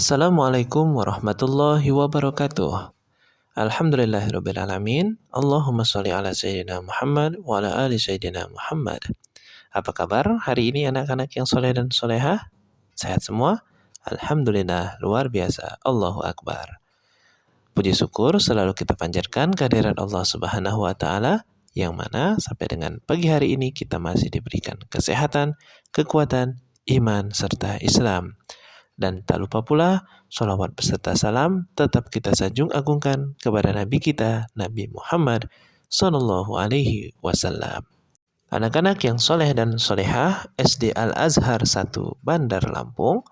Assalamualaikum warahmatullahi wabarakatuh. Alhamdulillahirrabbilalamin. Allahumma sholli ala Sayyidina Muhammad wa ala ali Sayyidina Muhammad. Apa kabar hari ini anak-anak yang soleh dan solehah? Sehat semua? Alhamdulillah, luar biasa. Allahu Akbar. Puji syukur selalu kita panjatkan kehadirat Allah Subhanahu wa Ta'ala, yang mana sampai dengan pagi hari ini kita masih diberikan kesehatan, kekuatan, iman, serta Islam. Dan tak lupa pula, sholawat beserta salam tetap kita sanjung agungkan kepada Nabi kita, Nabi Muhammad Sallallahu Alaihi Wasallam. Anak-anak yang soleh dan solehah SD Al-Azhar 1 Bandar Lampung,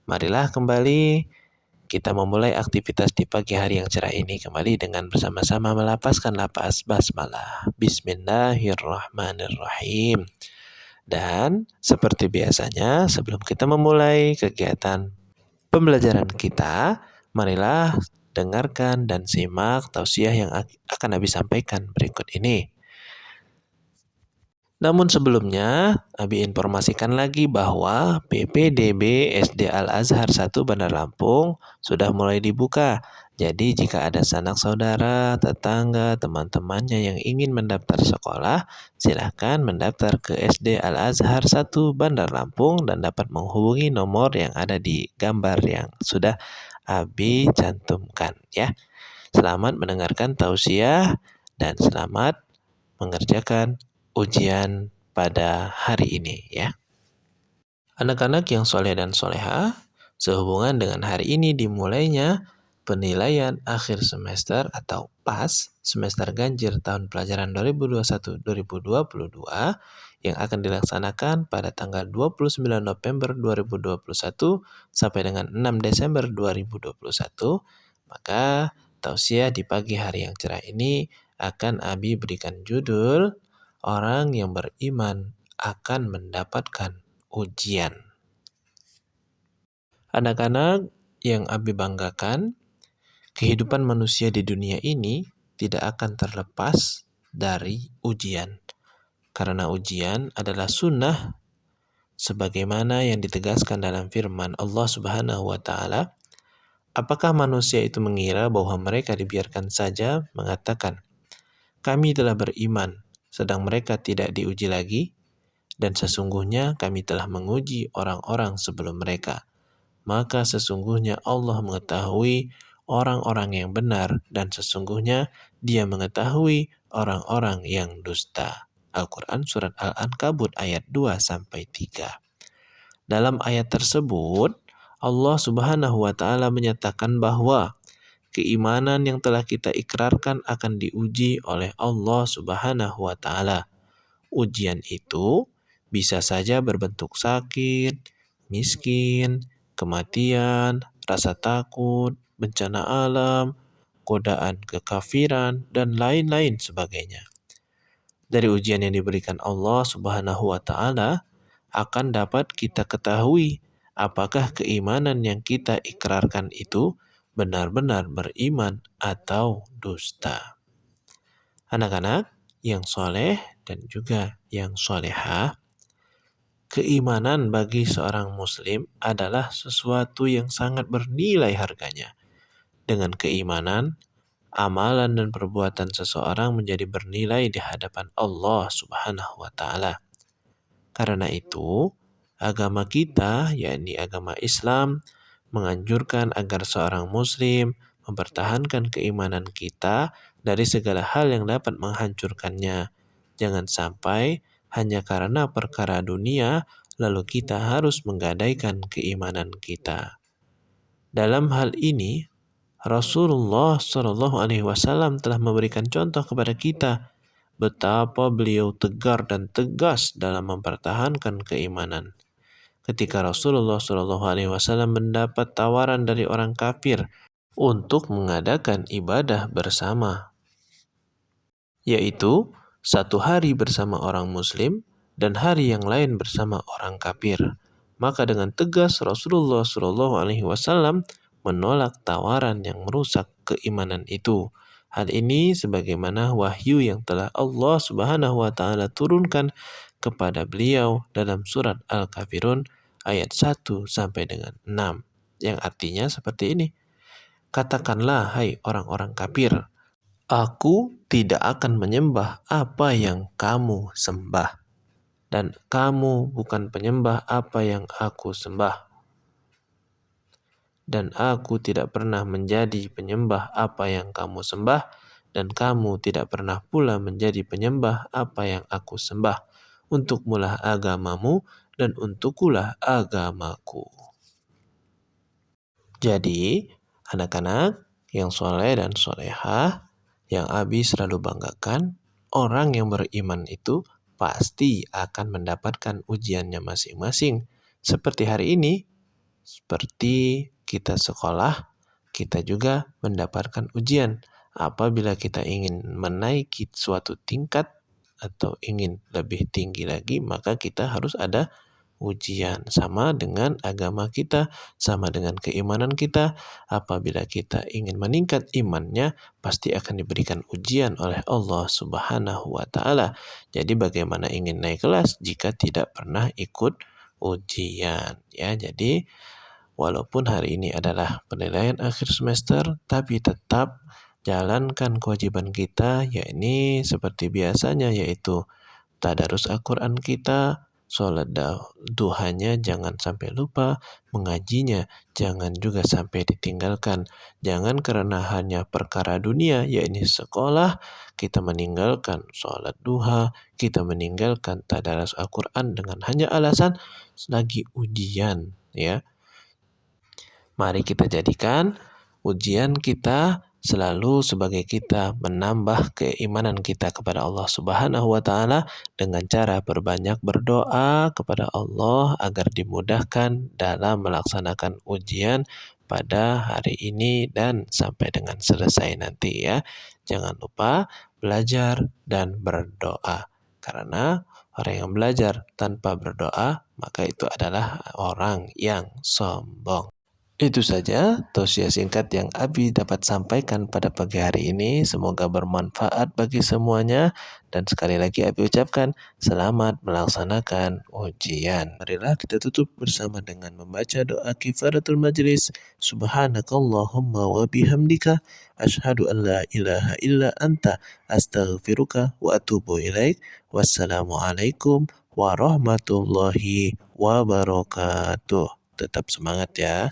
marilah kembali kita memulai aktivitas di pagi hari yang cerah ini kembali dengan bersama-sama melapaskan lapas basmalah. Bismillahirrahmanirrahim. Dan seperti biasanya, sebelum kita memulai kegiatan pembelajaran kita, marilah dengarkan dan simak tausiah yang akan Abi sampaikan berikut ini. Namun sebelumnya, Abi informasikan lagi bahwa PPDB SD Al-Azhar 1 Bandar Lampung sudah mulai dibuka. Jadi jika ada sanak saudara, tetangga, teman-temannya yang ingin mendaftar sekolah, silakan mendaftar ke SD Al-Azhar 1 Bandar Lampung dan dapat menghubungi nomor yang ada di gambar yang sudah Abi cantumkan ya. Selamat mendengarkan tausiah dan selamat mengerjakan ujian pada hari ini ya. Anak-anak yang soleh dan soleha, sehubungan dengan hari ini dimulainya penilaian akhir semester atau PAS semester ganjil tahun pelajaran 2021-2022 yang akan dilaksanakan pada tanggal 29 November 2021 sampai dengan 6 Desember 2021, maka tausiah di pagi hari yang cerah ini akan Abi berikan judul Orang yang beriman akan mendapatkan ujian. Anak-anak yang Abi banggakan, kehidupan manusia di dunia ini tidak akan terlepas dari ujian. Karena ujian adalah sunnah sebagaimana yang ditegaskan dalam firman Allah Subhanahu wa Ta'ala. Apakah manusia itu mengira bahwa mereka dibiarkan saja mengatakan, kami telah beriman, sedang mereka tidak diuji lagi? Dan sesungguhnya kami telah menguji orang-orang sebelum mereka. Maka sesungguhnya Allah mengetahui orang-orang yang benar dan sesungguhnya Dia mengetahui orang-orang yang dusta. Al-Quran Surat Al-Ankabut ayat 2-3. Dalam ayat tersebut, Allah Subhanahu wa Ta'ala menyatakan bahwa keimanan yang telah kita ikrarkan akan diuji oleh Allah Subhanahu wa Ta'ala. Ujian itu bisa saja berbentuk sakit, miskin, kematian, rasa takut, bencana alam, godaan kekafiran, dan lain-lain sebagainya. Dari ujian yang diberikan Allah Subhanahu wa Ta'ala akan dapat kita ketahui apakah keimanan yang kita ikrarkan itu benar-benar beriman atau dusta. Anak-anak yang soleh dan juga yang solehah, keimanan bagi seorang muslim adalah sesuatu yang sangat bernilai harganya. Dengan keimanan, amalan dan perbuatan seseorang menjadi bernilai di hadapan Allah Subhanahu wa Ta'ala. Karena itu, agama kita, yakni agama Islam, menganjurkan agar seorang muslim mempertahankan keimanan kita dari segala hal yang dapat menghancurkannya. Jangan sampai hanya karena perkara dunia, lalu kita harus menggadaikan keimanan kita. Dalam hal ini, Rasulullah SAW telah memberikan contoh kepada kita betapa beliau tegar dan tegas dalam mempertahankan keimanan. Ketika Rasulullah SAW mendapat tawaran dari orang kafir untuk mengadakan ibadah bersama, yaitu satu hari bersama orang muslim dan hari yang lain bersama orang kafir, maka dengan tegas Rasulullah SAW menolak tawaran yang merusak keimanan itu. Hal ini sebagaimana wahyu yang telah Allah Subhanahu wa Ta'ala turunkan kepada beliau dalam surat Al-Kafirun ayat 1 sampai dengan 6. yang artinya seperti ini. Katakanlah, hai orang-orang kafir, aku tidak akan menyembah apa yang kamu sembah, dan kamu bukan penyembah apa yang aku sembah. Dan aku tidak pernah menjadi penyembah apa yang kamu sembah, dan kamu tidak pernah pula menjadi penyembah apa yang aku sembah. Untukmulah agamamu, dan untukkulah agamaku. Jadi, anak-anak yang soleh dan solehah, yang Abi selalu banggakan, orang yang beriman itu pasti akan mendapatkan ujiannya masing-masing. Seperti hari ini, seperti kita sekolah, kita juga mendapatkan ujian. Apabila kita ingin menaiki suatu tingkat atau ingin lebih tinggi lagi, maka kita harus ada ujian. Sama dengan agama kita, sama dengan keimanan kita. Apabila kita ingin meningkat imannya, pasti akan diberikan ujian oleh Allah Subhanahu wa Ta'ala. Jadi, bagaimana ingin naik kelas jika tidak pernah ikut ujian? Ya, jadi walaupun hari ini adalah penilaian akhir semester, tapi tetap jalankan kewajiban kita, yakni seperti biasanya, yaitu tadarus Al-Quran kita, sholat duhanya jangan sampai lupa, mengajinya jangan juga sampai ditinggalkan. Jangan karena hanya perkara dunia, yakni sekolah, kita meninggalkan sholat duha, kita meninggalkan tadarus Al-Quran dengan hanya alasan lagi ujian, ya. Mari kita jadikan ujian kita selalu sebagai kita menambah keimanan kita kepada Allah Subhanahu wa Ta'ala dengan cara berbanyak berdoa kepada Allah agar dimudahkan dalam melaksanakan ujian pada hari ini dan sampai dengan selesai nanti, ya. Jangan lupa belajar dan berdoa, karena orang yang belajar tanpa berdoa maka itu adalah orang yang sombong. Itu saja tausiah singkat yang Abi dapat sampaikan pada pagi hari ini. Semoga bermanfaat bagi semuanya. Dan sekali lagi Abi ucapkan selamat melaksanakan ujian. Marilah kita tutup bersama dengan membaca doa kifaratul majlis. Subhanakallahumma wa bihamdika asyhadu an la ilaha illa anta astaghfiruka wa atubu ilaik. Wassalamualaikum warahmatullahi wabarakatuh. Tetap semangat ya.